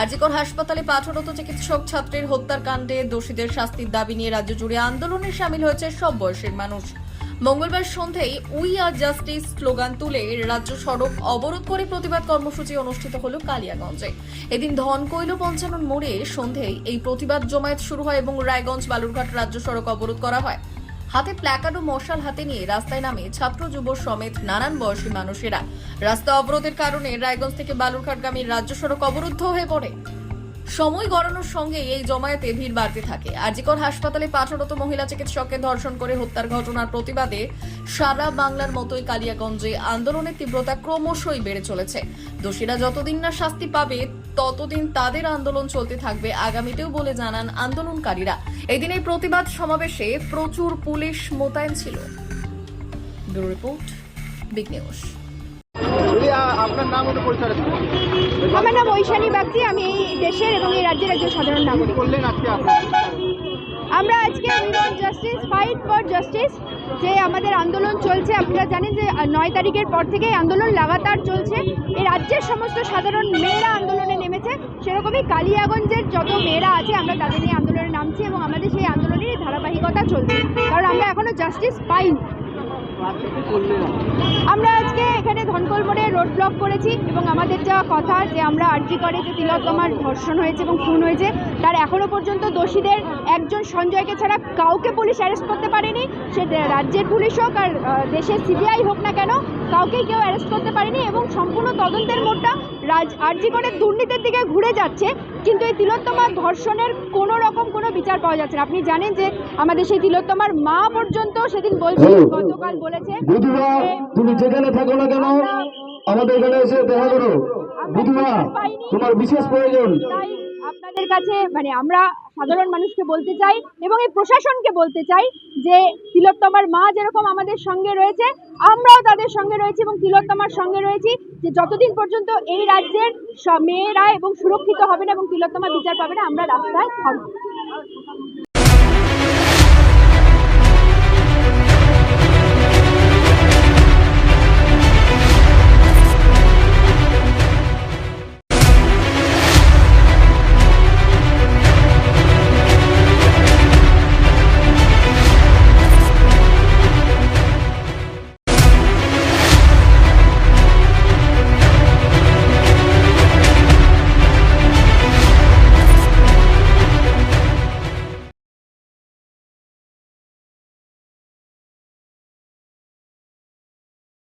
আরজিকর হাসপাতালে পাঠারত চিকিৎসক ছাত্রের হত্যার কাণ্ডে দোষীদের শাস্তির দাবি নিয়ে রাজ্য জুড়ে আন্দোলনে সামিল হয়েছে সব বয়সের মানুষ। মঙ্গলবার সন্ধ্যায় উই আর জাস্টিস স্লোগান তুলে রাজ্য সড়ক অবরোধ করে প্রতিবাদ কর্মসূচি অনুষ্ঠিত হলো কালিয়াগঞ্জে। এদিন ধনকৈল পঞ্চানন মোড়ে সন্ধ্যায় এই প্রতিবাদ জমায়েত শুরু হয় এবং রায়গঞ্জ বালুরঘাট রাজ্য সড়ক অবরোধ করা হয়। হাতে প্ল্যাকার্ড ও মশাল হাতে নিয়ে রাস্তায় নামে ছাত্র যুব সমেত নানান বয়সী মানুষেরা। রাস্তা অবরোধের কারণে রায়গঞ্জ থেকে বালুরঘাটগামী রাজ্য সড়ক অবরুদ্ধ হয়ে পড়ে। সময় গড়ানোর সঙ্গে এই জমায়েতে ভিড় বাড়তে থাকে। আরজিকর হাসপাতালে পাঠারত মহিলা চিকিৎসককে ধর্ষণ করে হত্যার ঘটনার প্রতিবাদে সারা বাংলার মতোই কালিয়াগঞ্জে আন্দোলনের তীব্রতা ক্রমশই বেড়ে চলেছে। দোষীরা যতদিন না শাস্তি পাবে ততদিন তাদের আন্দোলন চলতে থাকবে আগামীতেও বলে জানান আন্দোলনকারীরা। এদিন এই প্রতিবাদ সমাবেশে প্রচুর পুলিশ মোতায়েন ছিল। Bureau report, big news. আপনার নাম ও পরিচয় দিন। আমার নাম ঐশানী বাগচি, আমি এই দেশের এবং এই রাজ্যের একজন সাধারণ নাগরিক। বললেন আজকে আপনার আমরা আজকে we want justice, fight for justice যে আমাদের আন্দোলন চলছে। আপনারা জানেন যে 9 তারিখের পর থেকে আন্দোলন লাগাতার চলছে। এই রাজ্যের সমস্ত সাধারণ মেয়েরা আন্দোলনে নেমেছে, সেরকমই কালিয়াগঞ্জের যত মেয়েরা আছে আমরা তাদের নিয়ে আন্দোলনে নামছি এবং আমাদের সেই আন্দোলনের ধারাবাহিকতা চলছে, কারণ আমরা এখনো জাস্টিস পাইনি। আমরা আজকে এখানে ধনকল মোড়ে রোড ব্লক করেছি এবং আমাদের যা কথা যে আমরা আরজি করে যে তিলোত্তমার ধর্ষণ হয়েছে এবং খুন হয়েছে তার এখনো পর্যন্ত দোষীদের একজন সঞ্জয়কে ছাড়া কাউকে পুলিশ অ্যারেস্ট করতে পারেনি। সে রাজ্যের পুলিশ হোক আর দেশের সিবিআই হোক না কেন, কাউকেই কেউ অ্যারেস্ট করতে পারেনি এবং সম্পূর্ণ তদন্তের মোড়টা আরজি করে দুর্নীতির দিকে ঘুরে যাচ্ছে। কিন্তু এই তিলোত্তমার ধর্ষণের কোনো রকম কোনো বিচার পাওয়া যাচ্ছে না। আপনি জানেন যে আমাদের সেই তিলোত্তমার মা পর্যন্ত সেদিন বলছে, গতকাল বলেছে, তুমি যেখানে থাকো না কেন আমাদের এখানে এসে দেখা করো, বুধুমা তোমার বিশেষ প্রয়োজন। তাই আপনাদের কাছে আমরা সাধারণ মানুষকে বলতে চাই এবং এই প্রশাসনকে বলতে চাই যে তিলোত্তমার মা যেরকম আমাদের সঙ্গে রয়েছে আমরাও তাদের সঙ্গে রয়েছি এবং তিলোত্তমার সঙ্গে রয়েছি, যে যতদিন পর্যন্ত এই রাজ্যের মেয়েরা এবং সুরক্ষিত হবে না এবং তিলোত্তমা বিচার পাবে না আমরা রাস্তায় থাকবো।